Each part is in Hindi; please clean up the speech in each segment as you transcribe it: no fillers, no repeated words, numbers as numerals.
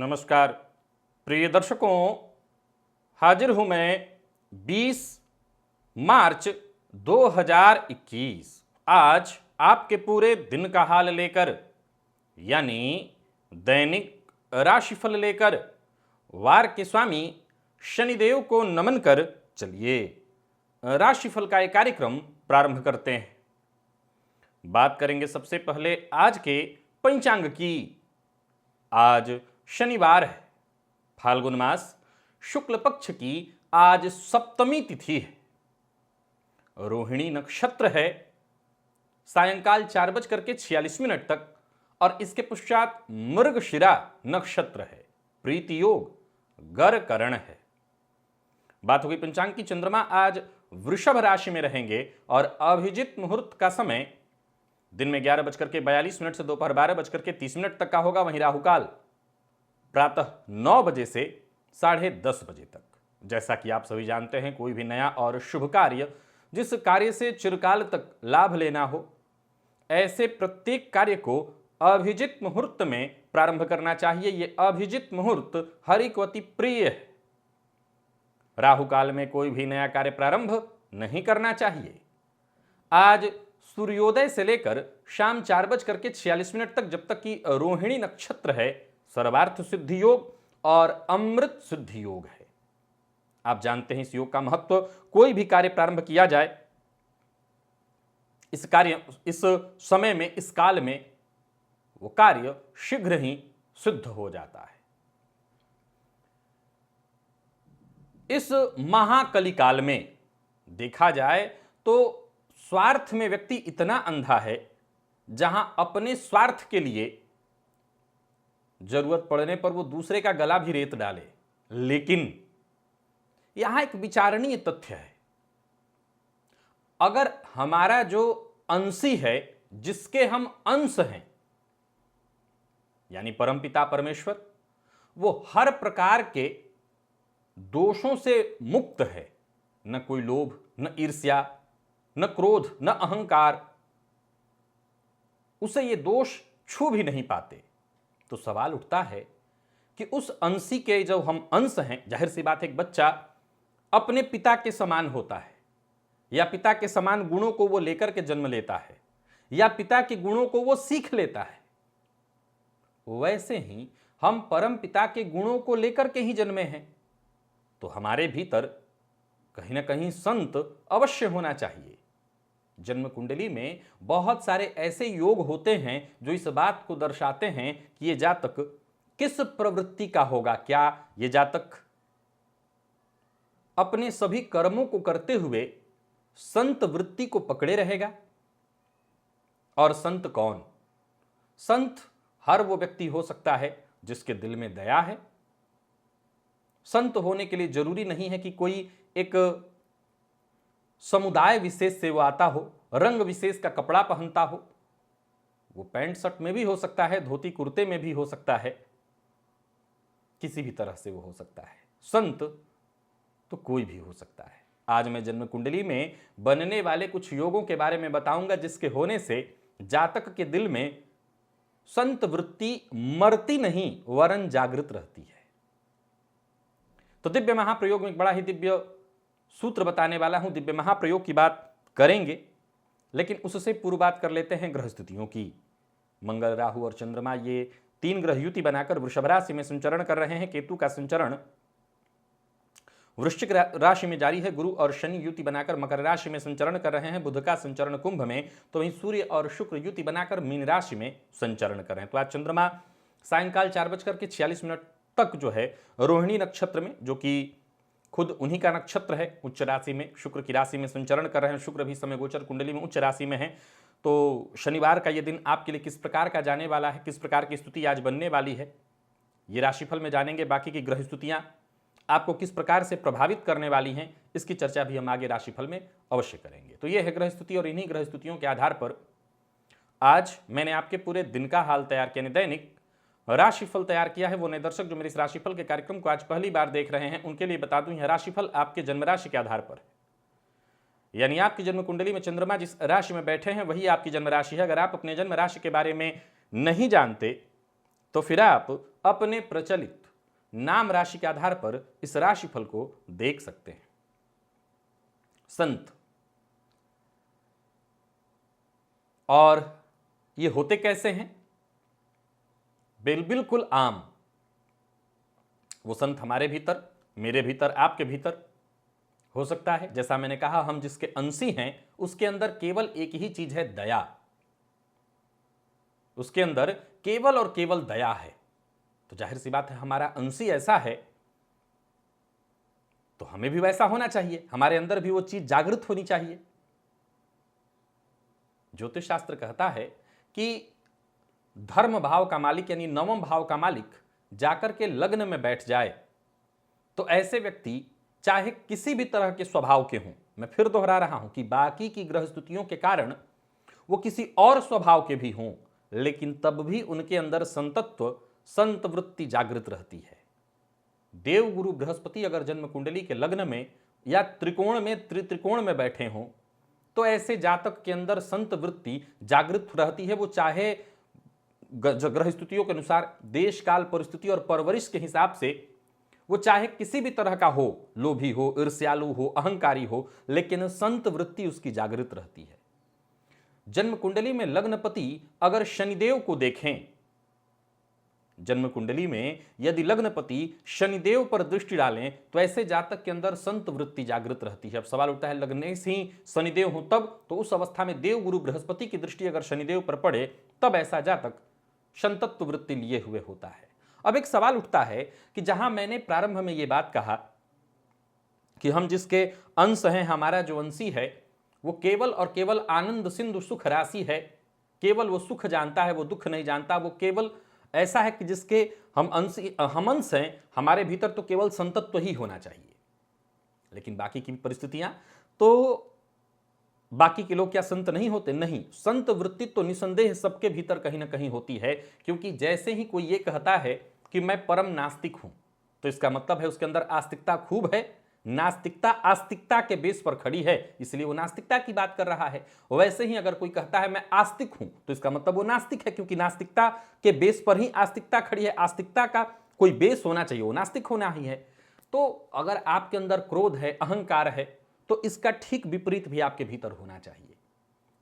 नमस्कार प्रिय दर्शकों, हाजिर हूं मैं 20 मार्च 2021 आज आपके पूरे दिन का हाल लेकर, यानी दैनिक राशिफल लेकर वार के स्वामी शनिदेव को नमन कर चलिए राशिफल का एक कार्यक्रम प्रारंभ करते हैं। बात करेंगे सबसे पहले आज के पंचांग की। आज शनिवार है, फाल्गुन मास शुक्ल पक्ष की आज सप्तमी तिथि है। रोहिणी नक्षत्र है सायंकाल 4:46 तक और इसके पश्चात मृगशिरा नक्षत्र है। प्रीति योग गर करण है। बात होगी पंचांग की। चंद्रमा आज वृषभ राशि में रहेंगे और अभिजित मुहूर्त का समय दिन में 11:42 से दोपहर 12:30 तक का होगा। वहीं राहुकाल प्रातः 9 बजे से 10:30 बजे तक। जैसा कि आप सभी जानते हैं, कोई भी नया और शुभ कार्य जिस कार्य से चिरकाल तक लाभ लेना हो, ऐसे प्रत्येक कार्य को अभिजित मुहूर्त में प्रारंभ करना चाहिए। यह अभिजित मुहूर्त हरि को अति प्रिय है। राहुकाल में कोई भी नया कार्य प्रारंभ नहीं करना चाहिए। आज सूर्योदय से लेकर शाम 4:46 तक, जब तक कि रोहिणी नक्षत्र है, सर्वार्थ सिद्धि योग और अमृत सिद्धि योग है। आप जानते हैं इस योग का महत्व। कोई भी कार्य प्रारंभ किया जाए, इस समय में, इस काल में वो कार्य शीघ्र ही सिद्ध हो जाता है। इस महाकली काल में देखा जाए तो स्वार्थ में व्यक्ति इतना अंधा है, जहां अपने स्वार्थ के लिए जरूरत पड़ने पर वो दूसरे का गला भी रेत डाले। लेकिन यहां एक विचारणीय तथ्य है। अगर हमारा जो अंशी है, जिसके हम अंश हैं, यानी परमपिता परमेश्वर, वो हर प्रकार के दोषों से मुक्त है। न कोई लोभ, न ईर्ष्या, न क्रोध, न अहंकार, उसे ये दोष छू भी नहीं पाते। तो सवाल उठता है कि उस अंशी के जो हम अंश हैं, जाहिर सी बात है एक बच्चा अपने पिता के समान होता है, या पिता के समान गुणों को वो लेकर के जन्म लेता है, या पिता के गुणों को वो सीख लेता है। वैसे ही हम परम पिता के गुणों को लेकर के ही जन्मे हैं। तो हमारे भीतर कहीं ना कहीं संत अवश्य होना चाहिए। जन्म कुंडली में बहुत सारे ऐसे योग होते हैं जो इस बात को दर्शाते हैं कि ये जातक किस प्रवृत्ति का होगा। क्या ये जातक अपने सभी कर्मों को करते हुए संत वृत्ति को पकड़े रहेगा? और संत कौन? संत हर वो व्यक्ति हो सकता है जिसके दिल में दया है। संत होने के लिए जरूरी नहीं है कि कोई एक समुदाय विशेष से वो आता हो, रंग विशेष का कपड़ा पहनता हो। वो पैंट शर्ट में भी हो सकता है, धोती कुर्ते में भी हो सकता है, किसी भी तरह से वो हो सकता है। संत तो कोई भी हो सकता है। आज मैं जन्म कुंडली में बनने वाले कुछ योगों के बारे में बताऊंगा, जिसके होने से जातक के दिल में संत वृत्ति मरती नहीं, वरन जागृत रहती है। तो दिव्य महाप्रयोग में एक बड़ा ही दिव्य सूत्र बताने वाला हूं। दिव्य महाप्रयोग की बात करेंगे, लेकिन उससे पूर्व बात कर लेते हैं ग्रह स्थितियों की। मंगल, राहु और चंद्रमा, ये 3 ग्रह युति बनाकर वृषभ राशि में संचरण कर रहे हैं। केतु का संचरण वृश्चिक राशि में जारी है। गुरु और शनि युति बनाकर मकर राशि में संचरण कर रहे हैं। बुध का संचरण कुंभ में, तो वहीं सूर्य और शुक्र युति बनाकर मीन राशि में संचरण कर रहे हैं। तो आज चंद्रमा सायंकाल 4:46 तक जो है रोहिणी नक्षत्र में, जो कि खुद उन्हीं का नक्षत्र है, उच्च राशि में, शुक्र की राशि में संचरण कर रहे हैं। शुक्र भी समय गोचर कुंडली में उच्च राशि में है। तो शनिवार का ये दिन आपके लिए किस प्रकार का जाने वाला है, किस प्रकार की स्थिति आज बनने वाली है, ये राशिफल में जानेंगे। बाकी की ग्रह स्थितियां आपको किस प्रकार से प्रभावित करने वाली हैं, इसकी चर्चा भी हम आगे राशिफल में अवश्य करेंगे। तो ये है ग्रह स्थिति, और इन्हीं ग्रह स्थितियों के आधार पर आज मैंने आपके पूरे दिन का हाल तैयार किया, दैनिक राशिफल तैयार किया है। वो नए दर्शक जो मेरे इस राशिफल के कार्यक्रम को आज पहली बार देख रहे हैं, उनके लिए बता दूं, यह राशिफल आपके जन्म राशि के आधार पर है। यानी आपकी जन्म कुंडली में चंद्रमा जिस राशि में बैठे हैं, वही आपकी जन्म राशि है। अगर आप अपने जन्म राशि के बारे में नहीं जानते तो फिर आप अपने प्रचलित नाम राशि के आधार पर इस राशिफल को देख सकते हैं। संत, और ये होते कैसे हैं? बिल्कुल आम। वो संत हमारे भीतर, मेरे भीतर, आपके भीतर हो सकता है। जैसा मैंने कहा, हम जिसके अंशी हैं उसके अंदर केवल एक ही चीज है, दया। उसके अंदर केवल और केवल दया है। तो जाहिर सी बात है, हमारा अंशी ऐसा है तो हमें भी वैसा होना चाहिए, हमारे अंदर भी वो चीज जागृत होनी चाहिए। ज्योतिष शास्त्र कहता है कि धर्म भाव का मालिक यानी नवम भाव का मालिक जाकर के लग्न में बैठ जाए तो ऐसे व्यक्ति चाहे किसी भी तरह के स्वभाव के हों, मैं फिर दोहरा रहा हूं कि बाकी की ग्रह स्थितियों के कारण वो किसी और स्वभाव के भी हों, लेकिन तब भी उनके अंदर संतत्व, संत वृत्ति जागृत रहती है। देवगुरु बृहस्पति अगर जन्म कुंडली के लग्न में या त्रिकोण में, त्रित्रिकोण में बैठे हों तो ऐसे जातक के अंदर संत वृत्ति जागृत रहती है। वो चाहे ग्रह स्थितियों के अनुसार, देश काल परिस्थिति और परवरिश के हिसाब से वो चाहे किसी भी तरह का हो, लोभी हो, ईर्ष्यालु हो, अहंकारी हो, लेकिन संत वृत्ति उसकी जागृत रहती है। जन्म कुंडली में लग्नपति अगर शनिदेव को देखें, जन्म कुंडली में यदि लग्नपति शनिदेव पर दृष्टि डालें तो ऐसे जातक के अंदर संत वृत्ति जागृत रहती है। अब सवाल उठता है, लग्नेश ही शनिदेव हो तब, तो उस अवस्था में देव गुरु बृहस्पति की दृष्टि अगर शनिदेव पर पड़े तब ऐसा जातक संतत्व वृत्ति लिए हुए होता है। अब एक सवाल उठता है कि जहां मैंने प्रारंभ में यह बात कहा कि हम जिसके अंश हैं, हमारा जो अंशी है वो केवल और केवल आनंद सिंधु सुख राशि है, केवल वो सुख जानता है, वो दुख नहीं जानता। वो केवल ऐसा है कि जिसके हम अंश हैं, हमारे भीतर तो केवल संतत्व ही होना चाहिए। लेकिन बाकी की परिस्थितियां, तो बाकी के लोग क्या संत नहीं होते? नहीं, संत वृत्ति तो निसंदेह सबके भीतर कहीं ना कहीं होती है। क्योंकि जैसे ही कोई ये कहता है कि मैं परम नास्तिक हूं, तो इसका मतलब है उसके अंदर आस्तिकता खूब है। नास्तिकता आस्तिकता के बेस पर खड़ी है, इसलिए वो नास्तिकता की बात कर रहा है। वैसे ही अगर कोई कहता है मैं आस्तिक हूं, तो इसका मतलब वो नास्तिक है, क्योंकि नास्तिकता के बेस पर ही आस्तिकता खड़ी है। आस्तिकता का कोई बेस होना चाहिए, वो नास्तिक होना ही है। तो अगर आपके अंदर क्रोध है, अहंकार है, तो इसका ठीक विपरीत भी आपके भीतर होना चाहिए।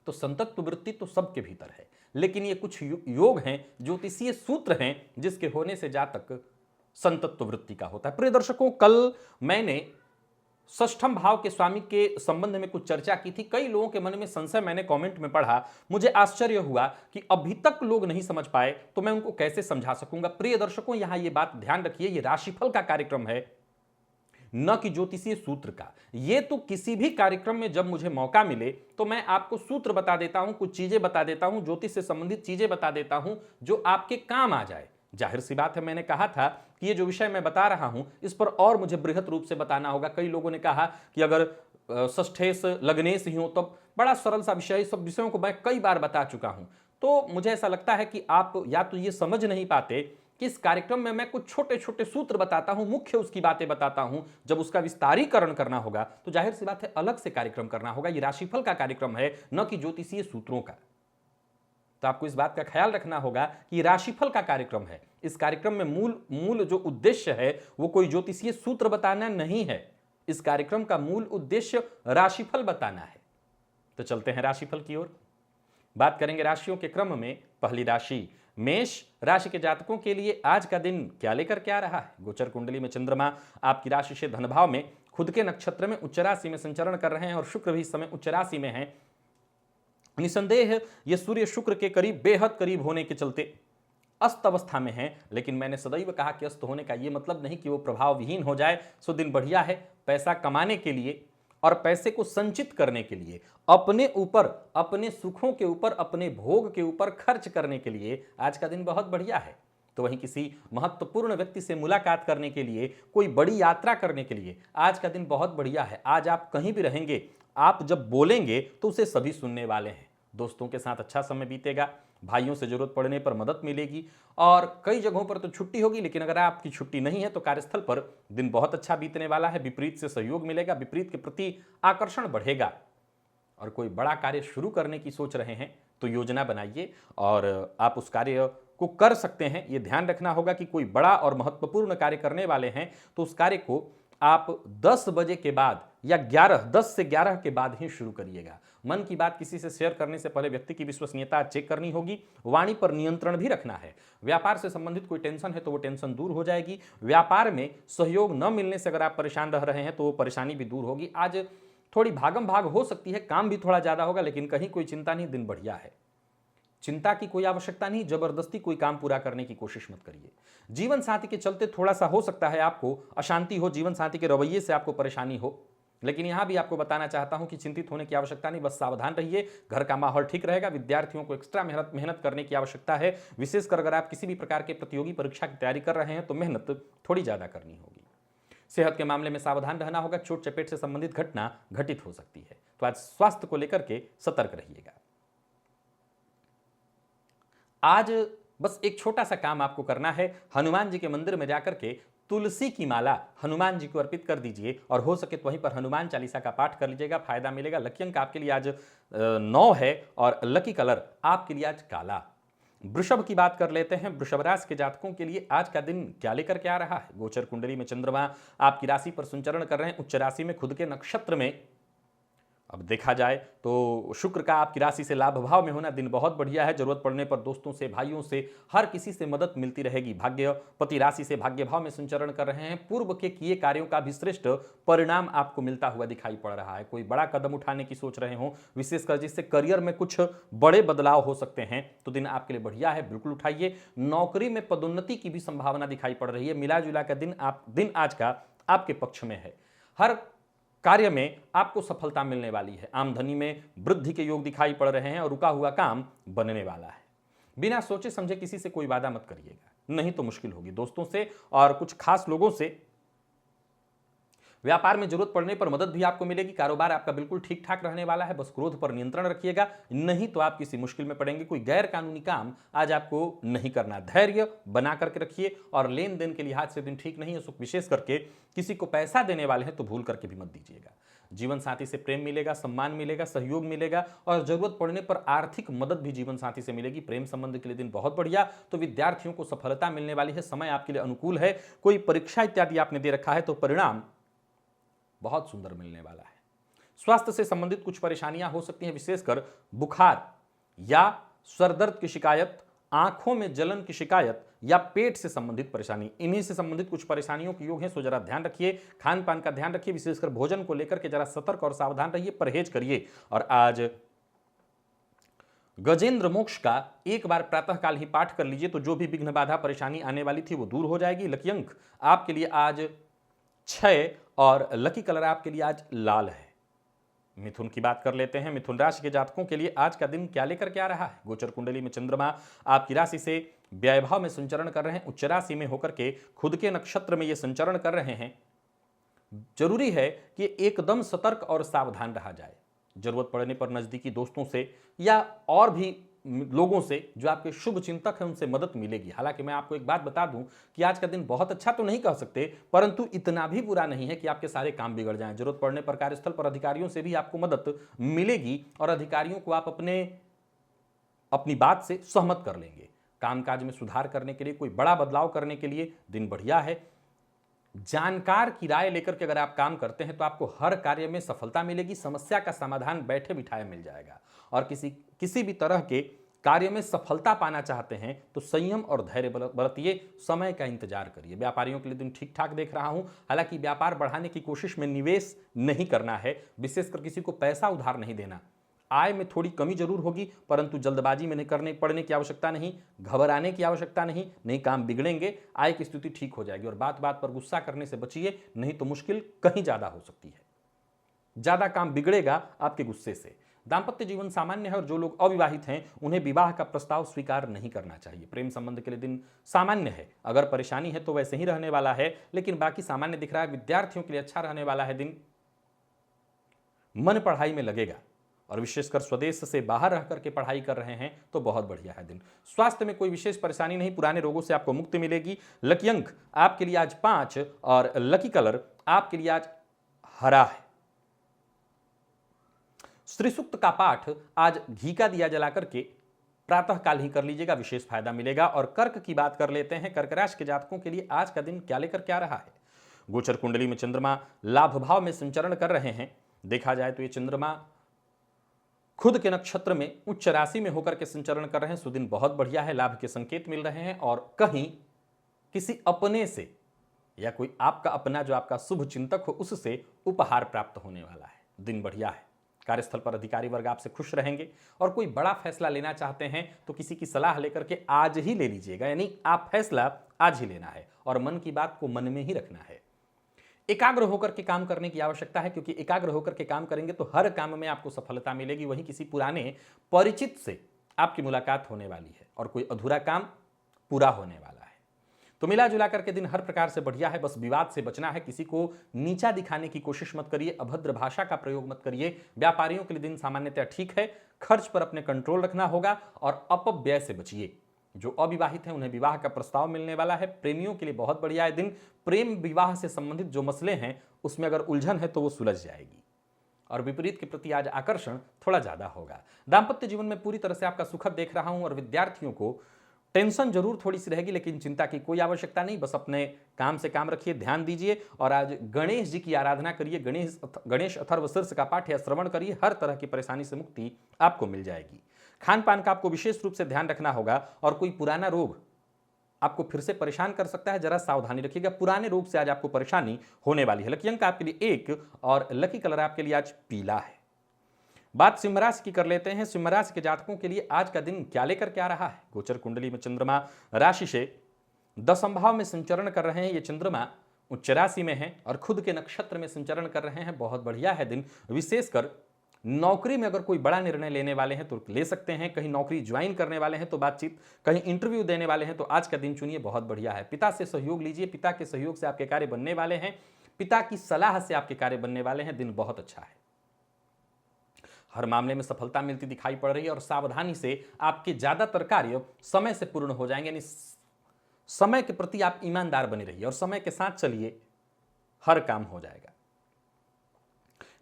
तो संतत्व वृत्ति तो सबके भीतर है, लेकिन ये कुछ योग हैं, ज्योतिषीय सूत्र हैं, जिसके होने से जातक संतत्व वृत्ति का होता है। प्रिय दर्शकों, कल मैंने षष्ठम भाव के स्वामी के संबंध में कुछ चर्चा की थी। कई लोगों के मन में संशय मैंने कमेंट में पढ़ा, मुझे आश्चर्य हुआ कि अभी तक लोग नहीं समझ पाए, तो मैं उनको कैसे समझा सकूंगा। प्रिय दर्शकों, यहां यह बात ध्यान रखिए, यह राशिफल का कार्यक्रम है, न कि ज्योतिषीय सूत्र का। ये तो किसी भी कार्यक्रम में जब मुझे मौका मिले तो मैं आपको सूत्र बता देता हूं, कुछ चीजें बता देता हूं, ज्योतिष से संबंधित चीजें बता देता हूं जो आपके काम आ जाए। जाहिर सी बात है, मैंने कहा था कि ये जो विषय मैं बता रहा हूं इस पर और मुझे बृहत रूप से बताना होगा। कई लोगों ने कहा कि अगर षष्ठेश लग्नेश ही हो तो बड़ा सरल सा विषय, सब विषयों को मैं कई बार बता चुका हूं। तो मुझे ऐसा लगता है कि आप या तो ये समझ नहीं पाते कि इस कार्यक्रम में मैं कुछ छोटे छोटे सूत्र बताता हूं, मुख्य उसकी बातें बताता हूं। जब उसका विस्तारीकरण करना होगा तो जाहिर सी बात है अलग से कार्यक्रम करना होगा। ये राशिफल का कार्यक्रम है, न कि ज्योतिषीय सूत्रों का। तो आपको इस बात का ख्याल रखना होगा कि राशिफल का कार्यक्रम है। इस कार्यक्रम में मूल जो उद्देश्य है वो कोई ज्योतिषीय सूत्र बताना नहीं है। इस कार्यक्रम का मूल उद्देश्य राशिफल बताना है। तो चलते हैं राशिफल की ओर। बात करेंगे राशियों के क्रम में। पहली राशि मेष राशि के जातकों के लिए आज का दिन क्या लेकर के आ रहा है? गोचर कुंडली में चंद्रमा आपकी राशि से धन भाव में खुद के नक्षत्र में उच्च राशि में संचरण कर रहे हैं और शुक्र भी इस समय उच्च राशि में है। निसंदेह ये सूर्य शुक्र के करीब, बेहद करीब होने के चलते अस्त अवस्था में है। लेकिन मैंने सदैव कहा कि अस्त होने का ये मतलब नहीं कि वो प्रभाव विहीन हो जाए। सो दिन बढ़िया है। पैसा कमाने के लिए और पैसे को संचित करने के लिए, अपने ऊपर, अपने सुखों के ऊपर, अपने भोग के ऊपर खर्च करने के लिए आज का दिन बहुत बढ़िया है। तो वहीं किसी महत्वपूर्ण व्यक्ति से मुलाकात करने के लिए, कोई बड़ी यात्रा करने के लिए आज का दिन बहुत बढ़िया है। आज आप कहीं भी रहेंगे, आप जब बोलेंगे तो उसे सभी सुनने वाले हैं। दोस्तों के साथ अच्छा समय बीतेगा, भाइयों से जरूरत पड़ने पर मदद मिलेगी और कई जगहों पर तो छुट्टी होगी। लेकिन अगर आपकी छुट्टी नहीं है तो कार्यस्थल पर दिन बहुत अच्छा बीतने वाला है। विपरीत से सहयोग मिलेगा, विपरीत के प्रति आकर्षण बढ़ेगा। और कोई बड़ा कार्य शुरू करने की सोच रहे हैं तो योजना बनाइए और आप उस कार्य को कर सकते हैं। ये ध्यान रखना होगा कि कोई बड़ा और महत्वपूर्ण कार्य करने वाले हैं तो उस कार्य को आप 10 बजे के बाद या 10 से 11 के बाद ही शुरू करिएगा। मन की बात किसी से शेयर करने से पहले व्यक्ति की विश्वसनीयता चेक करनी होगी। वाणी पर नियंत्रण भी रखना है। व्यापार से संबंधित कोई टेंशन है तो वो टेंशन दूर हो जाएगी। व्यापार में सहयोग न मिलने से अगर आप परेशान रह रहे हैं तो वो परेशानी भी दूर होगी। आज थोड़ी भागम भाग हो सकती है, काम भी थोड़ा ज्यादा होगा, लेकिन कहीं कोई चिंता नहीं, दिन बढ़िया है। चिंता की कोई आवश्यकता नहीं, जबरदस्ती कोई काम पूरा करने की कोशिश मत करिए। जीवन साथी के चलते थोड़ा सा हो सकता है आपको अशांति हो, जीवन साथी के रवैये से आपको परेशानी हो, लेकिन यहां भी आपको बताना चाहता हूं कि चिंतित होने की आवश्यकता नहीं, बस सावधान रहिए। घर का माहौल ठीक रहेगा। विद्यार्थियों को एक्स्ट्रा मेहनत करने की आवश्यकता है, विशेषकर अगर आप किसी भी प्रकार के प्रतियोगी परीक्षा की तैयारी कर रहे हैं तो मेहनत थोड़ी ज्यादा करनी होगी। सेहत के मामले में सावधान रहना होगा, चोट चपेट से संबंधित घटना घटित हो सकती है, तो आज स्वास्थ्य को लेकर के सतर्क रहिएगा। आज बस एक छोटा सा काम आपको करना है, हनुमान जी के मंदिर में जाकर के तुलसी की माला हनुमान जी को अर्पित कर दीजिए और हो सके तो वहीं पर हनुमान चालीसा का पाठ कर लीजिएगा, फायदा मिलेगा। लकी अंक आपके लिए आज 9 है और लकी कलर आपके लिए आज काला। वृषभ की बात कर लेते हैं। वृषभ राशि के जातकों के लिए आज का दिन क्या लेकर के आ रहा है? गोचर कुंडली में चंद्रमा आपकी राशि पर संचरण कर रहे हैं, उच्च राशि में, खुद के नक्षत्र में। अब देखा जाए तो शुक्र का आपकी राशि से लाभ भाव में होना दिन बहुत बढ़िया है। जरूरत पड़ने पर दोस्तों से, भाइयों से, हर किसी से मदद मिलती रहेगी। भाग्यपति राशि से भाग्य भाव में संचरण कर रहे हैं। पूर्व के किए कार्यों का भी श्रेष्ठ परिणाम आपको मिलता हुआ दिखाई पड़ रहा है। कोई बड़ा कदम उठाने की सोच रहे हो, विशेषकर जिससे करियर में कुछ बड़े बदलाव हो सकते हैं, तो दिन आपके लिए बढ़िया है, बिल्कुल उठाइए। नौकरी में पदोन्नति की भी संभावना दिखाई पड़ रही है। मिला जुला का दिन आज का आपके पक्ष में है। हर कार्य में आपको सफलता मिलने वाली है। आमदनी में वृद्धि के योग दिखाई पड़ रहे हैं और रुका हुआ काम बनने वाला है। बिना सोचे समझे किसी से कोई वादा मत करिएगा, नहीं तो मुश्किल होगी। दोस्तों से और कुछ खास लोगों से व्यापार में जरूरत पड़ने पर मदद भी आपको मिलेगी। कारोबार आपका बिल्कुल ठीक ठाक रहने वाला है, बस क्रोध पर नियंत्रण रखिएगा, नहीं तो आप किसी मुश्किल में पड़ेंगे। कोई गैर कानूनी काम आज आपको नहीं करना। धैर्य बना करके रखिए और लेन देन के लिहाज से दिन ठीक नहीं है। विशेष करके किसी को पैसा देने वाले हैं तो भूल करके भी मत दीजिएगा। जीवन साथी से प्रेम मिलेगा, सम्मान मिलेगा, सहयोग मिलेगा और जरूरत पड़ने पर आर्थिक मदद भी जीवन साथी से मिलेगी। प्रेम संबंध के लिए दिन बहुत बढ़िया। तो विद्यार्थियों को सफलता मिलने वाली है, समय आपके लिए अनुकूल है। कोई परीक्षा इत्यादि आपने दे रखा है तो परिणाम बहुत सुंदर मिलने वाला है। स्वास्थ्य से संबंधित कुछ परेशानियां हो सकती हैं, विशेषकर बुखार या सर दर्द की शिकायत, आंखों में जलन की शिकायत या पेट से संबंधित परेशानी, इन्हीं से संबंधित कुछ परेशानियों के योग हैं। सो जरा ध्यान रखिए, खान पान का ध्यान रखिए, विशेषकर भोजन को लेकर के जरा सतर्क और सावधान रहिए, परहेज करिए। और आज गजेंद्र मोक्ष का एक बार प्रातःकाल ही पाठ कर लीजिए तो जो भी विघ्न बाधा परेशानी आने वाली थी वो दूर हो जाएगी। लकी अंक आपके लिए आज 6 और लकी कलर आपके लिए आज लाल है। मिथुन की बात कर लेते हैं। मिथुन राशि के जातकों के लिए आज का दिन क्या लेकर के आ रहा है? गोचर कुंडली में चंद्रमा आपकी राशि से व्यय भाव में संचरण कर रहे हैं, उच्च राशि में होकर के खुद के नक्षत्र में ये संचरण कर रहे हैं। जरूरी है कि एकदम सतर्क और सावधान रहा जाए। जरूरत पड़ने पर नजदीकी दोस्तों से या और भी लोगों से जो आपके शुभ चिंतक हैं उनसे मदद मिलेगी। हालांकि मैं आपको एक बात बता दूं कि आज का दिन बहुत अच्छा तो नहीं कह सकते, परंतु इतना भी बुरा नहीं है कि आपके सारे काम बिगड़ जाएं। जरूरत पड़ने पर कार्यस्थल पर अधिकारियों से भी आपको मदद मिलेगी और अधिकारियों को आप अपनी बात से सहमत कर लेंगे। कामकाज में सुधार करने के लिए, कोई बड़ा बदलाव करने के लिए दिन बढ़िया है। जानकार की राय लेकर के अगर आप काम करते हैं तो आपको हर कार्य में सफलता मिलेगी। समस्या का समाधान बैठे बिठाए मिल जाएगा। और किसी भी तरह के कार्य में सफलता पाना चाहते हैं तो संयम और धैर्य बरतिए, समय का इंतजार करिए। व्यापारियों के लिए दिन ठीक ठाक देख रहा हूं। हालांकि व्यापार बढ़ाने की कोशिश में निवेश नहीं करना है, विशेषकर किसी को पैसा उधार नहीं देना। आय में थोड़ी कमी जरूर होगी, परंतु जल्दबाजी में नहीं पड़ने की आवश्यकता नहीं, घबराने की आवश्यकता नहीं काम बिगड़ेंगे, आय की स्थिति ठीक हो जाएगी। और बात बात पर गुस्सा करने से बचिए, नहीं तो मुश्किल कहीं ज्यादा हो सकती है। ज्यादा काम बिगड़ेगा आपके गुस्से से। दांपत्य जीवन सामान्य है और जो लोग अविवाहित हैं उन्हें विवाह का प्रस्ताव स्वीकार नहीं करना चाहिए। प्रेम संबंध के लिए दिन सामान्य है, अगर परेशानी है तो वैसे ही रहने वाला है, लेकिन बाकी सामान्य दिख रहा है। विद्यार्थियों के लिए अच्छा रहने वाला है दिन। मन पढ़ाई में लगेगा और विशेषकर स्वदेश से बाहर रह करके पढ़ाई कर रहे हैं तो बहुत बढ़िया है दिन। स्वास्थ्य में कोई विशेष परेशानी नहीं, पुराने रोगों से आपको मुक्ति मिलेगी। लकी अंक आपके लिए आज 5 और लकी कलर आपके लिए आज हरा है। श्री सूक्त का पाठ आज घी का दिया जला करके प्रातःकाल ही कर लीजिएगा, विशेष फायदा मिलेगा। और कर्क की बात कर लेते हैं। कर्क राशि के जातकों के लिए आज का दिन क्या लेकर क्या रहा है। गोचर कुंडली में चंद्रमा लाभ भाव में संचरण कर रहे हैं। देखा जाए तो ये चंद्रमा खुद के नक्षत्र में उच्च राशि में होकर के संचरण कर रहे हैं। सुदिन बहुत बढ़िया है, लाभ के संकेत मिल रहे हैं और कहीं किसी अपने से या कोई आपका अपना जो आपका शुभ चिंतक हो उससे उपहार प्राप्त होने वाला है। दिन बढ़िया है। कार्यस्थल पर अधिकारी वर्ग आपसे खुश रहेंगे और कोई बड़ा फैसला लेना चाहते हैं तो किसी की सलाह लेकर के आज ही ले लीजिएगा, यानी आप फैसला आज ही लेना है और मन की बात को मन में ही रखना है। एकाग्र होकर के काम करने की आवश्यकता है, क्योंकि एकाग्र होकर के काम करेंगे तो हर काम में आपको सफलता मिलेगी। वहीं किसी पुराने परिचित से आपकी मुलाकात होने वाली है और कोई अधूरा काम पूरा होने वाला है। तो मिला जुला करके दिन हर प्रकार से बढ़िया है। बस विवाद से बचना है, किसी को नीचा दिखाने की कोशिश मत करिए, अभद्र भाषा का प्रयोग मत करिए। व्यापारियों के लिए दिन सामान्यतः ठीक है। खर्च पर अपने कंट्रोल रखना होगा और अपव्यय से बचिए। जो अविवाहित हैं उन्हें विवाह का प्रस्ताव मिलने वाला है। प्रेमियों के लिए बहुत बढ़िया है दिन। प्रेम विवाह से संबंधित जो मसले हैं उसमें अगर उलझन है तो वो सुलझ जाएगी और विपरीत के प्रति आज आकर्षण थोड़ा ज्यादा होगा। दाम्पत्य जीवन में पूरी तरह से आपका सुखद देख रहा हूं और विद्यार्थियों को टेंशन जरूर थोड़ी सी रहेगी, लेकिन चिंता की कोई आवश्यकता नहीं। बस अपने काम से काम रखिए, ध्यान दीजिए और आज गणेश जी की आराधना करिए। गणेश अथर्वशीर्ष का पाठ या श्रवण करिए, हर तरह की परेशानी से मुक्ति आपको मिल जाएगी। खान पान का आपको विशेष रूप से ध्यान रखना होगा और कोई पुराना रोग आपको फिर से परेशान कर सकता है, जरा सावधानी रखिएगा। पुराने रोग से आज आपको परेशानी होने वाली है। लकी अंक आपके लिए 1 और लकी कलर आपके लिए आज पीला है। बात सिंह राशि की कर लेते हैं। सिंह राशि के जातकों के लिए आज का दिन क्या लेकर क्या रहा है। गोचर कुंडली में चंद्रमा राशि से दशम भाव में संचरण कर रहे हैं। ये चंद्रमा उच्च राशि में है और खुद के नक्षत्र में संचरण कर रहे हैं। बहुत बढ़िया है दिन। विशेषकर नौकरी में अगर कोई बड़ा निर्णय लेने वाले हैं तो ले सकते हैं। कहीं नौकरी ज्वाइन करने वाले हैं तो बातचीत, कहीं इंटरव्यू देने वाले हैं तो आज का दिन चुनिए, बहुत बढ़िया है। पिता से सहयोग लीजिए, पिता के सहयोग से आपके कार्य बनने वाले हैं। पिता की सलाह से आपके कार्य बनने वाले हैं। दिन बहुत अच्छा है। हर मामले में सफलता मिलती दिखाई पड़ रही है और सावधानी से आपके ज्यादातर कार्य समय से पूर्ण हो जाएंगे। यानी समय के प्रति आप ईमानदार बने रहिए और समय के साथ चलिए, हर काम हो जाएगा।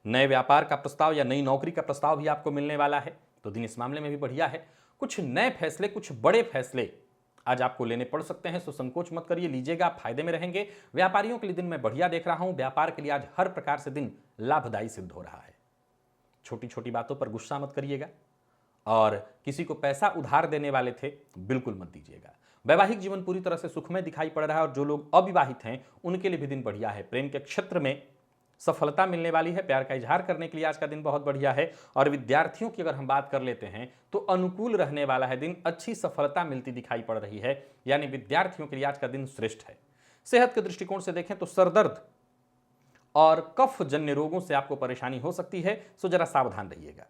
नए व्यापार का प्रस्ताव या नई नौकरी का प्रस्ताव भी आपको मिलने वाला है, तो दिन इस मामले में भी बढ़िया है। कुछ नए फैसले, कुछ बड़े फैसले आज आपको लेने पड़ सकते हैं, सो संकोच मत करिए, लीजिएगा, आप फायदे में रहेंगे। व्यापारियों के लिए दिन मैं बढ़िया देख रहा हूं। व्यापार के लिए आज हर प्रकार से दिन लाभदायी सिद्ध हो रहा है। छोटी छोटी बातों पर गुस्सा मत करिएगा और किसी को पैसा उधार देने वाले थे बिल्कुल मत दीजिएगा। वैवाहिक जीवन पूरी तरह से सुखमय दिखाई पड़ रहा है और जो लोग अविवाहित हैं उनके लिए भी दिन बढ़िया है। प्रेम के क्षेत्र में सफलता मिलने वाली है। प्यार का इजहार करने के लिए आज का दिन बहुत बढ़िया है। और विद्यार्थियों की अगर हम बात कर लेते हैं तो अनुकूल रहने वाला है दिन। अच्छी सफलता मिलती दिखाई पड़ रही है, यानी विद्यार्थियों के लिए आज का दिन श्रेष्ठ है। सेहत के दृष्टिकोण से देखें तो सरदर्द और कफ जन्य रोगों से आपको परेशानी हो सकती है, सो जरा सावधान रहिएगा।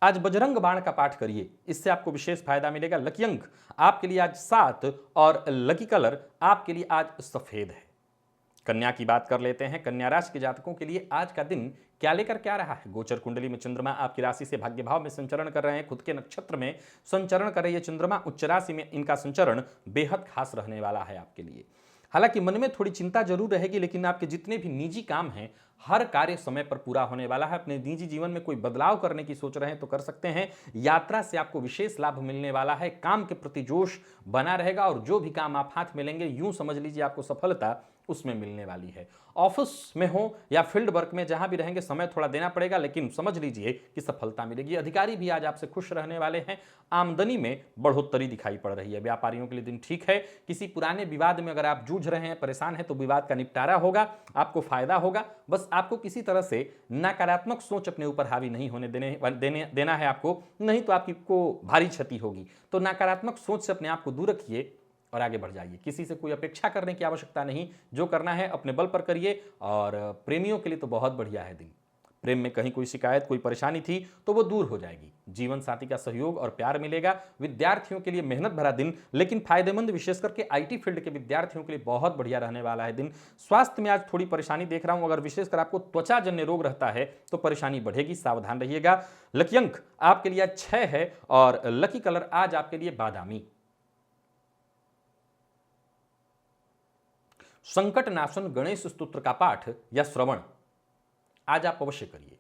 आज बजरंग बाण का पाठ करिए, इससे आपको विशेष फायदा मिलेगा। लकी अंक आपके लिए आज 7 और लकी कलर आपके लिए आज सफेद है। कन्या की बात कर लेते हैं। कन्या राशि के जातकों के लिए आज का दिन क्या लेकर क्या रहा है। गोचर कुंडली में चंद्रमा आपकी राशि से भाग्य भाव में संचरण कर रहे हैं। खुद के नक्षत्र में संचरण कर रही है चंद्रमा। उच्च राशि में इनका संचरण बेहद खास रहने वाला है आपके लिए। हालांकि मन में थोड़ी चिंता जरूर रहेगी, लेकिन आपके जितने भी निजी काम हैं हर कार्य समय पर पूरा होने वाला है। अपने निजी जीवन में कोई बदलाव करने की सोच रहे हैं तो कर सकते हैं। यात्रा से आपको विशेष लाभ मिलने वाला है। काम के प्रति जोश बना रहेगा और जो भी काम आप हाथ में लेंगे यूं समझ लीजिए आपको सफलता उसमें मिलने वाली है। ऑफिस में हो या फील्ड वर्क में जहां भी रहेंगे समय थोड़ा देना पड़ेगा, लेकिन समझ लीजिए कि सफलता मिलेगी। अधिकारी भी आज आपसे खुश रहने वाले हैं। आमदनी में बढ़ोतरी दिखाई पड़ रही है। व्यापारियों के लिए दिन ठीक है। किसी पुराने विवाद में अगर आप जूझ रहे हैं, परेशान हैं, तो विवाद का निपटारा होगा, आपको फायदा होगा। बस आपको किसी तरह से नकारात्मक सोच अपने ऊपर हावी नहीं होने देना है आपको, नहीं तो आपको भारी क्षति होगी। तो नकारात्मक सोच से अपने आप को दूर रखिए और आगे बढ़ जाइए। किसी से कोई अपेक्षा करने की आवश्यकता नहीं, जो करना है अपने बल पर करिए। और प्रेमियों के लिए तो बहुत बढ़िया है दिन। प्रेम में कहीं कोई शिकायत, कोई परेशानी थी तो वो दूर हो जाएगी। जीवन साथी का सहयोग और प्यार मिलेगा। विद्यार्थियों के लिए मेहनत भरा दिन, लेकिन फायदेमंद, विशेष करके आईटी फील्ड के विद्यार्थियों के लिए बहुत बढ़िया रहने वाला है दिन। स्वास्थ्य में आज थोड़ी परेशानी देख रहा हूं। अगर विशेषकर आपको त्वचा जन्य रोग रहता है तो परेशानी बढ़ेगी, सावधान रहिएगा। लकी अंक आपके लिए 6 है और लकी कलर आज आपके लिए बादामी। संकट नाशन गणेश स्तोत्र का पाठ या श्रवण आज आप अवश्य करिए।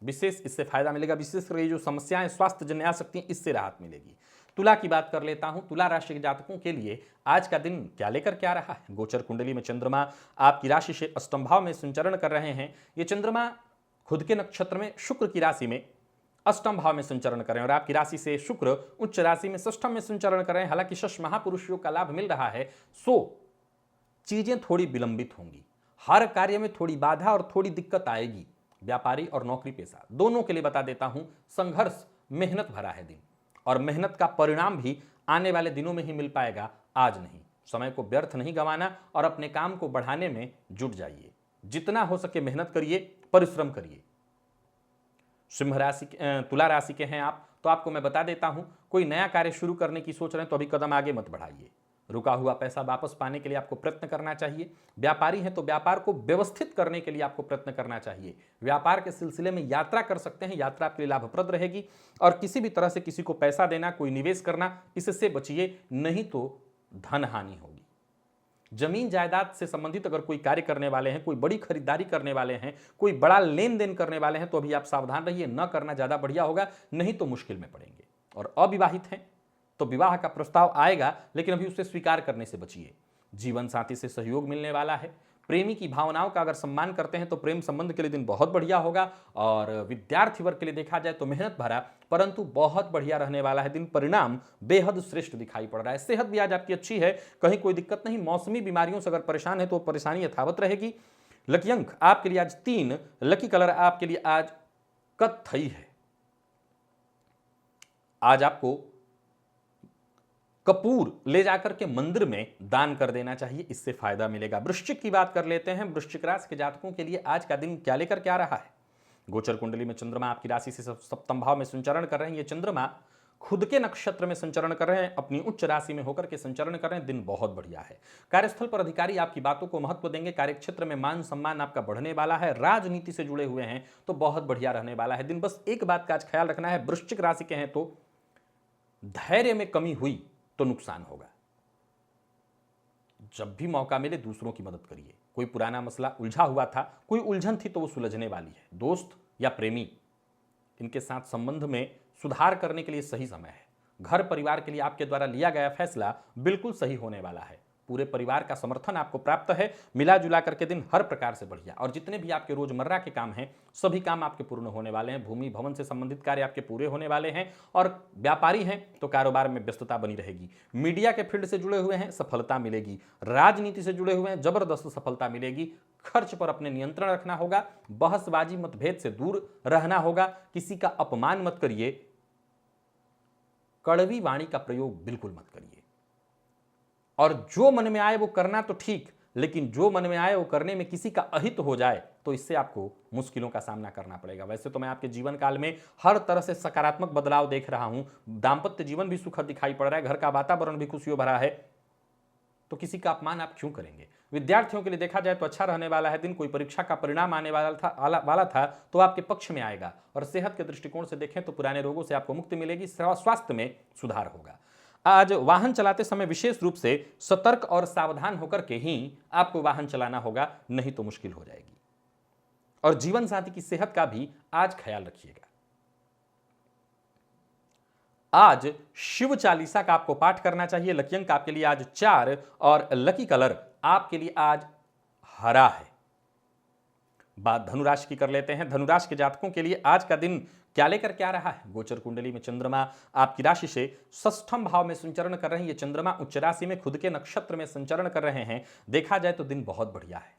विशेष इससे फायदा मिलेगा। विशेष कर ये जो समस्याएं स्वास्थ्य जन्य आ सकती हैं, इससे राहत मिलेगी। तुला की बात कर लेता हूं। तुला राशि के जातकों के लिए आज का दिन क्या लेकर के आ रहा है? गोचर कुंडली में चंद्रमा आपकी राशि से अष्टम भाव में संचरण कर रहे हैं। ये चंद्रमा खुद के नक्षत्र में शुक्र की राशि में अष्टम भाव में संचरण करें और आपकी राशि से शुक्र उच्च राशि में षष्ठम में संचरण करें। हालांकि षष्ठ महापुरुष योग का लाभ मिल रहा है, सो चीजें थोड़ी विलंबित होंगी, हर कार्य में थोड़ी बाधा और थोड़ी दिक्कत आएगी। व्यापारी और नौकरी पेशा दोनों के लिए बता देता हूं, संघर्ष मेहनत भरा है दिन, और मेहनत का परिणाम भी आने वाले दिनों में ही मिल पाएगा, आज नहीं। समय को व्यर्थ नहीं गंवाना और अपने काम को बढ़ाने में जुट जाइए। जितना हो सके मेहनत करिए, परिश्रम करिए। सिंह राशि तुला राशि के हैं आप, तो आपको मैं बता देता हूं, कोई नया कार्य शुरू करने की सोच रहे हैं तो अभी कदम आगे मत बढ़ाइए। रुका हुआ पैसा वापस पाने के लिए आपको प्रयत्न करना चाहिए। व्यापारी हैं तो व्यापार को व्यवस्थित करने के लिए आपको प्रयत्न करना चाहिए। व्यापार के सिलसिले में यात्रा कर सकते हैं, यात्रा आपके लिए लाभप्रद रहेगी। और किसी भी तरह से किसी को पैसा देना, कोई निवेश करना, इससे बचिए, नहीं तो धन हानि होगी। जमीन जायदाद से संबंधित अगर कोई कार्य करने वाले हैं, कोई बड़ी खरीदारी करने वाले हैं, कोई बड़ा लेन देन करने वाले हैं, तो अभी आप सावधान रहिए, न करना ज्यादा बढ़िया होगा, नहीं तो मुश्किल में पड़ेंगे। और अविवाहित हैं तो विवाह का प्रस्ताव आएगा, लेकिन अभी उसे स्वीकार करने से बचिए। जीवन साथी से सहयोग मिलने वाला है। प्रेमी की भावनाओं का अगर सम्मान करते हैं तो प्रेम संबंध के लिए दिन बहुत बढ़िया होगा। और विद्यार्थी वर्ग के लिए देखा जाए तो मेहनत भरा परंतु बहुत बढ़िया रहने वाला है दिन। परिणाम बेहद श्रेष्ठ दिखाई पड़ रहा है। सेहत भी आज आपकी अच्छी है, कहीं कोई दिक्कत नहीं। मौसमी बीमारियों से अगर परेशान है तो परेशानी यथावत रहेगी। लकी अंक आपके लिए आज 3, लकी कलर आपके लिए आज कत्थई है। आज आपको कपूर ले जाकर के मंदिर में दान कर देना चाहिए, इससे फायदा मिलेगा। वृश्चिक की बात कर लेते हैं। वृश्चिक राशि के जातकों के लिए आज का दिन क्या लेकर के आ रहा है? गोचर कुंडली में चंद्रमा आपकी राशि से सप्तम भाव में संचरण कर रहे हैं। ये चंद्रमा खुद के नक्षत्र में संचरण कर रहे हैं, अपनी उच्च राशि में होकर के संचरण कर रहे हैं। दिन बहुत बढ़िया है। कार्यस्थल पर अधिकारी आपकी बातों को महत्व देंगे। कार्यक्षेत्र में मान सम्मान आपका बढ़ने वाला है। राजनीति से जुड़े हुए हैं तो बहुत बढ़िया रहने वाला है दिन। बस एक बात का आज ख्याल रखना है, वृश्चिक राशि के हैं तो धैर्य में कमी हुई तो नुकसान होगा। जब भी मौका मिले दूसरों की मदद करिए। कोई पुराना मसला उलझा हुआ था, कोई उलझन थी तो वो सुलझने वाली है। दोस्त या प्रेमी, इनके साथ संबंध में सुधार करने के लिए सही समय है। घर परिवार के लिए आपके द्वारा लिया गया फैसला बिल्कुल सही होने वाला है। पूरे परिवार का समर्थन आपको प्राप्त है। मिला जुला करके दिन हर प्रकार से बढ़िया। और जितने भी आपके रोजमर्रा के काम हैं सभी काम आपके पूर्ण होने वाले हैं। भूमि भवन से संबंधित कार्य आपके पूरे होने वाले हैं। और व्यापारी हैं तो कारोबार में व्यस्तता बनी रहेगी। मीडिया के फील्ड से जुड़े हुए हैं, सफलता मिलेगी। राजनीति से जुड़े हुए हैं, जबरदस्त सफलता मिलेगी। खर्च पर अपने नियंत्रण रखना होगा। बहसबाजी मतभेद से दूर रहना होगा। किसी का अपमान मत करिए। कड़वी वाणी का प्रयोग बिल्कुल मत करिए। और जो मन में आए वो करना तो ठीक, लेकिन जो मन में आए वो करने में किसी का अहित हो जाए तो इससे आपको मुश्किलों का सामना करना पड़ेगा। वैसे तो मैं आपके जीवन काल में हर तरह से सकारात्मक बदलाव देख रहा हूं। दाम्पत्य जीवन भी सुखद दिखाई पड़ रहा है, घर का वातावरण भी खुशियों भरा है, तो किसी का अपमान आप क्यों करेंगे। विद्यार्थियों के लिए देखा जाए तो अच्छा रहने वाला है दिन। कोई परीक्षा का परिणाम आने वाला था तो आपके पक्ष में आएगा। और सेहत के दृष्टिकोण से देखें तो पुराने रोगों से आपको मुक्ति मिलेगी। स्वास्थ्य में सुधार होगा। आज वाहन चलाते समय विशेष रूप से सतर्क और सावधान होकर के ही आपको वाहन चलाना होगा, नहीं तो मुश्किल हो जाएगी। और जीवन साथी की सेहत का भी आज ख्याल रखिएगा। आज शिव चालीसा का आपको पाठ करना चाहिए। लकी अंक आपके लिए आज 4 और लकी कलर आपके लिए आज हरा है। बात धनुराशि की कर लेते हैं। धनुराशि के जातकों के लिए आज का दिन क्या लेकर के आ रहा है? गोचर कुंडली में चंद्रमा आपकी राशि से षष्ठम भाव में संचरण कर रहे हैं। ये चंद्रमा उच्च राशि में खुद के नक्षत्र में संचरण कर रहे हैं। देखा जाए तो दिन बहुत बढ़िया है।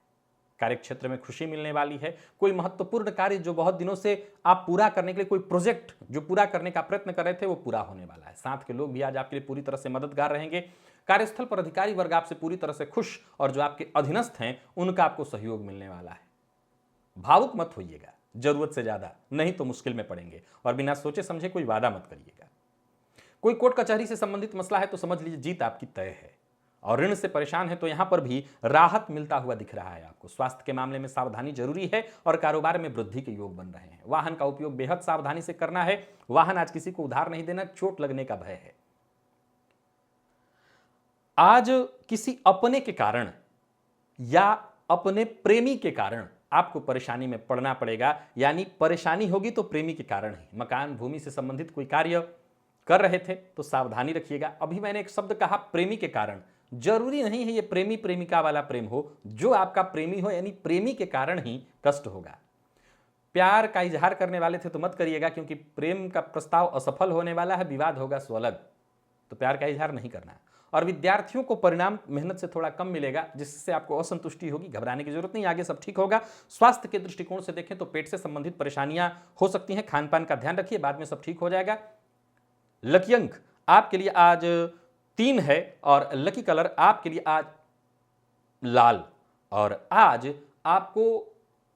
कार्यक्षेत्र में खुशी मिलने वाली है। कोई महत्वपूर्ण कार्य जो बहुत दिनों से आप पूरा करने के लिए, कोई प्रोजेक्ट जो पूरा करने का प्रयत्न कर रहे थे वो पूरा होने वाला है। साथ के लोग भी आज आपके लिए पूरी तरह से मददगार रहेंगे। कार्यस्थल पर अधिकारी वर्ग आपसे पूरी तरह से खुश और जो आपके अधीनस्थ हैं उनका आपको सहयोग मिलने वाला है। भावुक मत होइएगा जरूरत से ज्यादा, नहीं तो मुश्किल में पड़ेंगे। और बिना सोचे समझे कोई वादा मत करिएगा। कोई कोर्ट कचहरी से संबंधित मसला है तो समझ लीजिए जीत आपकी तय है। और ऋण से परेशान है तो यहां पर भी राहत मिलता हुआ दिख रहा है आपको। स्वास्थ्य के मामले में सावधानी जरूरी है और कारोबार में वृद्धि के योग बन रहे हैं। वाहन का उपयोग बेहद सावधानी से करना है। वाहन आज किसी को उधार नहीं देना, चोट लगने का भय है। आज किसी अपने के कारण या अपने प्रेमी के कारण आपको परेशानी में पड़ना पड़ेगा, यानी परेशानी होगी तो प्रेमी के कारण ही। मकान भूमि से संबंधित कोई कार्य कर रहे थे तो सावधानी रखिएगा। अभी मैंने एक शब्द कहा प्रेमी के कारण, जरूरी नहीं है ये प्रेमी प्रेमिका वाला प्रेम हो, जो आपका प्रेमी हो यानी प्रेमी के कारण ही कष्ट होगा। प्यार का इजहार करने वाले थे तो मत करिएगा, क्योंकि प्रेम का प्रस्ताव असफल होने वाला है, विवाद होगा सो अलग, तो प्यार का इजहार नहीं करना। और विद्यार्थियों को परिणाम मेहनत से थोड़ा कम मिलेगा, जिससे आपको असंतुष्टि होगी। घबराने की जरूरत नहीं, आगे सब ठीक होगा। स्वास्थ्य के दृष्टिकोण से देखें तो पेट से संबंधित परेशानियां हो सकती हैं, खान पान का ध्यान रखिए, बाद में सब ठीक हो जाएगा। लकी अंक आपके लिए आज 3 है और लकी कलर आपके लिए आज लाल। और आज आपको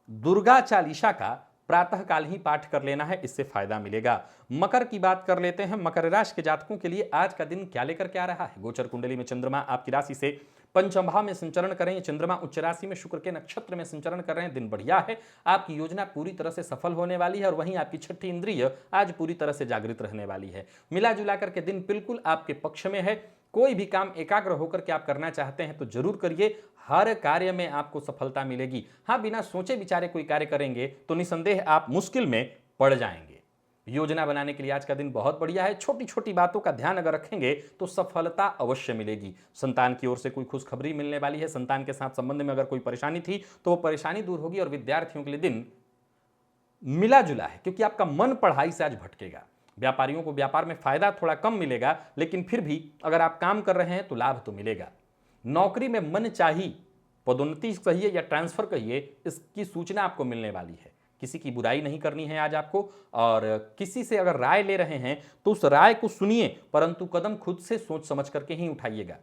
दुर्गा चालीसा का प्रातःकाल ही पाठ कर लेना है, इससे फायदा मिलेगा। मकर की बात कर लेते हैं। मकर राशि के जातकों के लिए आज का दिन क्या लेकर के आ रहा है। गोचर कुंडली में चंद्रमा आपकी राशि से पंचम भाव में संचरण कर रहे हैं। चंद्रमा उच्च राशि में शुक्र के नक्षत्र में संचरण कर रहे हैं। दिन बढ़िया है, आपकी योजना पूरी तरह से सफल होने वाली है और वहीं आपकी छठी इंद्रिय आज पूरी तरह से जागृत रहने वाली है। मिला जुला करके दिन बिल्कुल आपके पक्ष में है। कोई भी काम एकाग्र होकर के आप करना चाहते हैं तो जरूर करिए, हर कार्य में आपको सफलता मिलेगी। हाँ, बिना सोचे विचारे कोई कार्य करेंगे तो निसंदेह आप मुश्किल में पड़ जाएंगे। योजना बनाने के लिए आज का दिन बहुत बढ़िया है। छोटी छोटी बातों का ध्यान अगर रखेंगे तो सफलता अवश्य मिलेगी। संतान की ओर से कोई खुशखबरी मिलने वाली है। संतान के साथ संबंध में अगर कोई परेशानी थी तो वो परेशानी दूर होगी। और विद्यार्थियों के लिए दिन मिला जुला है, क्योंकि आपका मन पढ़ाई से आज भटकेगा। व्यापारियों को व्यापार में फायदा थोड़ा कम मिलेगा, लेकिन फिर भी अगर आप काम कर रहे हैं तो लाभ तो मिलेगा। नौकरी में मन चाहिए, पदोन्नति कहिए या ट्रांसफर कहिए, इसकी सूचना आपको मिलने वाली है। किसी की बुराई नहीं करनी है आज आपको। और किसी से अगर राय ले रहे हैं तो उस राय को सुनिए, परंतु कदम खुद से सोच समझ करके ही उठाइएगा।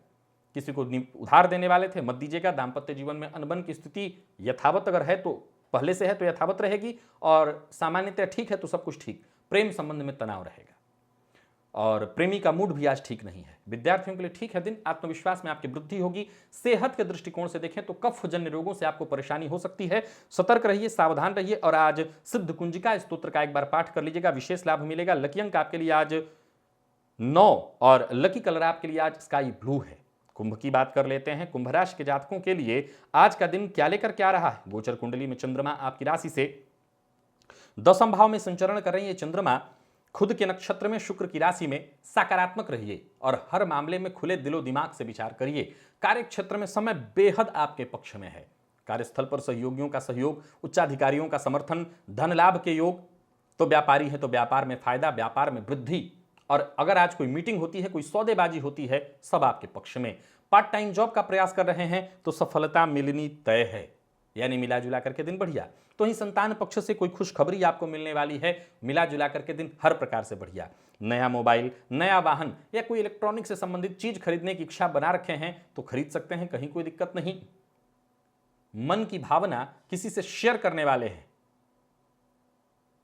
किसी को उधार देने वाले थे, मत दीजिएगा। दाम्पत्य जीवन में अनबन की स्थिति यथावत अगर है तो पहले से है तो यथावत रहेगी, और सामान्यतः ठीक है तो सब कुछ ठीक। प्रेम संबंध में तनाव रहेगा और प्रेमी का मूड भी आज ठीक नहीं है। विद्यार्थियों के लिए ठीक है दिन, आत्मविश्वास में आपकी वृद्धि होगी। सेहत के दृष्टिकोण से देखें तो कफजन्य रोगों से आपको परेशानी हो सकती है। सतर्क रहिए, सावधान रहिए। और आज सिद्ध कुंजिका स्तोत्र का एक बार पाठ कर लीजिएगा, विशेष लाभ मिलेगा। लकी अंक आपके लिए आज 9 और लकी कलर आपके लिए आज स्काई ब्लू है। कुंभ की बात कर लेते हैं। कुंभ राशि के जातकों के लिए आज का दिन क्या लेकर के आ रहा है। गोचर कुंडली में चंद्रमा आपकी राशि से 10वें भाव में संचरण कर रही है। चंद्रमा खुद के नक्षत्र में शुक्र की राशि में। सकारात्मक रहिए और हर मामले में खुले दिलो दिमाग से विचार करिए। कार्य क्षेत्र में समय बेहद आपके पक्ष में है। कार्यस्थल पर सहयोगियों का सहयोग, उच्चाधिकारियों का समर्थन, धन लाभ के योग। तो व्यापारी है तो व्यापार में फायदा, व्यापार में वृद्धि। और अगर आज कोई मीटिंग होती है, कोई सौदेबाजी होती है, सब आपके पक्ष में। पार्ट टाइम जॉब का प्रयास कर रहे हैं तो सफलता मिलनी तय है, यानी मिला जुला करके दिन बढ़िया। तो ही संतान पक्ष से कोई खुशखबरी आपको मिलने वाली है। मिला जुला करके दिन हर प्रकार से बढ़िया। नया मोबाइल, नया वाहन या कोई इलेक्ट्रॉनिक से संबंधित चीज खरीदने की इच्छा बना रखे हैं तो खरीद सकते हैं, कहीं कोई दिक्कत नहीं। मन की भावना किसी से शेयर करने वाले हैं,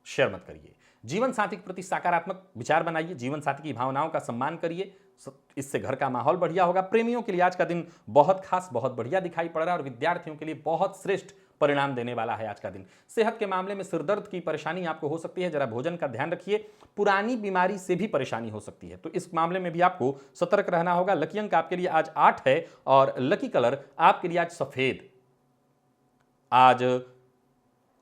शेयर मत करिए। जीवन साथी के प्रति सकारात्मक विचार बनाइए। जीवन साथी की भावनाओं का सम्मान करिए, इससे घर का माहौल बढ़िया होगा। प्रेमियों के लिए आज का दिन बहुत खास, बहुत बढ़िया दिखाई पड़ रहा है और विद्यार्थियों के लिए बहुत श्रेष्ठ परिणाम देने वाला है आज का दिन। सेहत के मामले में सिरदर्द की परेशानी आपको हो सकती है, जरा भोजन का ध्यान रखिए। पुरानी बीमारी से भी परेशानी हो सकती है, तो इस मामले में भी आपको सतर्क रहना होगा। लकी अंक आपके लिए आज 8 है और लकी कलर आपके लिए आज सफेद। आज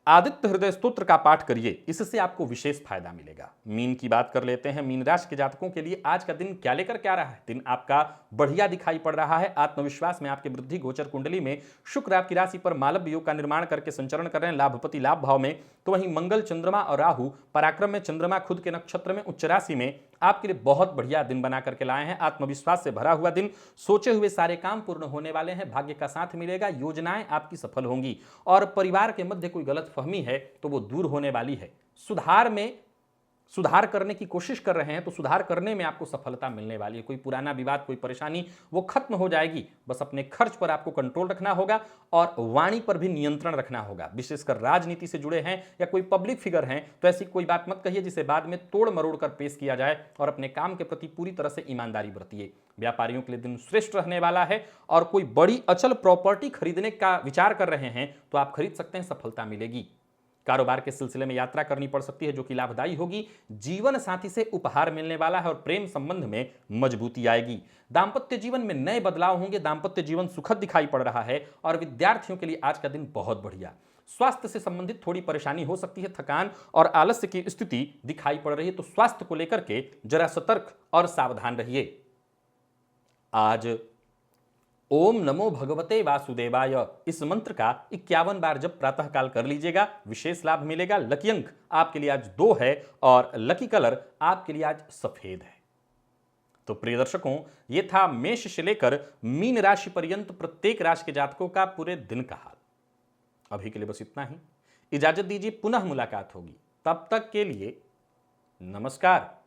आदित्य हृदय स्तोत्र का पाठ करिए, इससे आपको विशेष फायदा मिलेगा। मीन की बात कर लेते हैं। मीन राशि के जातकों के लिए आज का दिन क्या लेकर क्या रहा है। दिन आपका बढ़िया दिखाई पड़ रहा है। आत्मविश्वास में आपकी वृद्धि। गोचर कुंडली में शुक्र आपकी राशि पर मालव्य योग का निर्माण करके संचरण कर रहे हैं, लाभपति लाभ भाव में। तो वहीं मंगल, चंद्रमा और राहु पराक्रम में। चंद्रमा खुद के नक्षत्र में उच्च राशि में आपके लिए बहुत बढ़िया दिन बना करके लाए हैं। आत्मविश्वास से भरा हुआ दिन। सोचे हुए सारे काम पूर्ण होने वाले हैं। भाग्य का साथ मिलेगा। योजनाएं आपकी सफल होंगी और परिवार के मध्य कोई गलतफहमी है तो वो दूर होने वाली है। सुधार करने की कोशिश कर रहे हैं तो सुधार करने में आपको सफलता मिलने वाली है। कोई पुराना विवाद, कोई परेशानी, वो खत्म हो जाएगी। बस अपने खर्च पर आपको कंट्रोल रखना होगा और वाणी पर भी नियंत्रण रखना होगा। विशेषकर राजनीति से जुड़े हैं या कोई पब्लिक फिगर हैं तो ऐसी कोई बात मत कहिए जिसे बाद में तोड़ मरोड़ कर पेश किया जाए। और अपने काम के प्रति पूरी तरह से ईमानदारी बरतिए। व्यापारियों के लिए दिन श्रेष्ठ रहने वाला है और कोई बड़ी अचल प्रॉपर्टी खरीदने का विचार कर रहे हैं तो आप खरीद सकते हैं, सफलता मिलेगी। कारोबार के सिलसिले में यात्रा करनी पड़ सकती है जो कि लाभदायी होगी। जीवन साथी से उपहार मिलने वाला है और प्रेम संबंध में मजबूती आएगी। दाम्पत्य जीवन में नए बदलाव होंगे। दाम्पत्य जीवन सुखद दिखाई पड़ रहा है और विद्यार्थियों के लिए आज का दिन बहुत बढ़िया। स्वास्थ्य से संबंधित थोड़ी परेशानी हो सकती है, थकान और आलस्य की स्थिति दिखाई पड़ रही है, तो स्वास्थ्य को लेकर के जरा सतर्क और सावधान रहिए। आज ओम नमो भगवते वासुदेवाय इस मंत्र का 51 बार जब प्रातःकाल कर लीजिएगा, विशेष लाभ मिलेगा। लकी अंक आपके लिए आज 2 है और लकी कलर आपके लिए आज सफेद है। तो प्रिय दर्शकों, यह था मेष से लेकर मीन राशि पर्यंत प्रत्येक राशि के जातकों का पूरे दिन का हाल। अभी के लिए बस इतना ही, इजाजत दीजिए, पुनः मुलाकात होगी। तब तक के लिए नमस्कार।